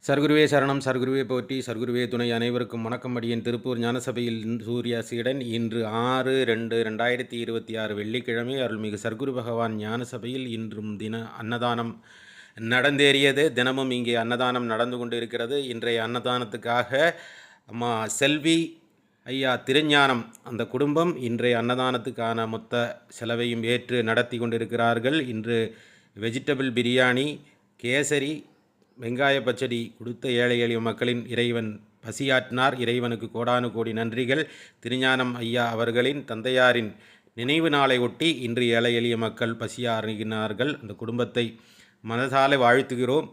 சர்க்குருவே சரணம், சர்க்குருவே போற்றி, சர்க்குருவே துணை. அனைவருக்கும் வணக்கம். அடியேன் திருப்பூர் ஞானசபையில் சூர்யா சீடன். இன்று 6/2/2026 வெள்ளிக்கிழமை அருள்மிகு சர்க்குரு பகவான் ஞானசபையில் இன்றும் அன்னதானம் நடந்தேறியது. தினமும் இங்கே அன்னதானம் நடந்து கொண்டு இருக்கிறது. இன்றைய அன்னதானத்துக்காக அம்மா செல்வி ஐயா திருஞானம் அந்த குடும்பம் இன்றைய அன்னதானத்துக்கான மொத்த செலவையும் ஏற்று நடத்தி கொண்டிருக்கிறார்கள். இன்று வெஜிடபிள் பிரியாணி, கேசரி, வெங்காய பச்சடி கொடுத்த ஏழை எளிய மக்களின் இறைவன் பசியாற்றினார். இறைவனுக்கு கோடானு கோடி நன்றிகள். திருஞானம் ஐயா அவர்களின் தந்தையாரின் நினைவு நாளை ஒட்டி இன்று ஏழை எளிய மக்கள் பசியாறுகிறார்கள். அந்த குடும்பத்தை மனதாலே வாழ்த்துகிறோம்.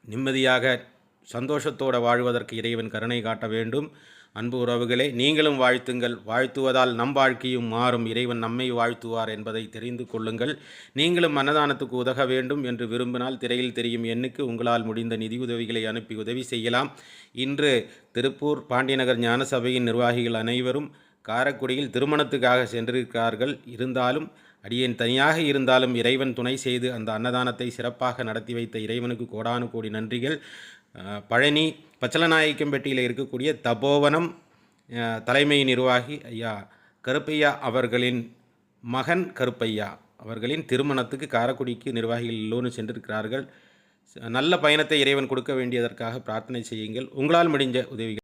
நிம்மதியாக சந்தோஷத்தோடு வாழ்வதற்கு இறைவன் கருணை காட்ட வேண்டும். அன்பு உறவுகளே, நீங்களும் வாழ்த்துங்கள். வாழ்த்துவதால் நம் வாழ்க்கையும் மாறும். இறைவன் நம்மை வாழ்த்துவார் என்பதை தெரிந்து கொள்ளுங்கள். நீங்களும் அன்னதானத்துக்கு உதவ வேண்டும் என்று விரும்பினால் திரையில் தெரியும் எண்ணுக்கு உங்களால் முடிந்த நிதி உதவிகளை அனுப்பி உதவி செய்யலாம். இன்று திருப்பூர் பாண்டியநகர் ஞான சபையின் நிர்வாகிகள் அனைவரும் காரைக்குடியில் திருமணத்துக்காக சென்றிருக்கிறார்கள். இருந்தாலும் அடியேன் தனியாக இருந்தாலும் இறைவன் துணை செய்து அந்த அன்னதானத்தை சிறப்பாக நடத்தி வைத்த இறைவனுக்கு கோடானு கோடி நன்றிகள். பழனி பச்சலநாயக்கம்பட்டியில் இருக்கக்கூடிய தபோவனம் தலைமை நிர்வாகி ஐயா கருப்பையா அவர்களின் மகன் கருப்பையா அவர்களின் திருமணத்துக்கு காரைக்குடிக்கு நிர்வாகிகள் எல்லோரும் சென்றிருக்கிறார்கள். நல்ல பயணத்தை இறைவன் கொடுக்க வேண்டியதற்காக பிரார்த்தனை செய்யுங்கள். உங்களால் முடிஞ்ச உதவிகள்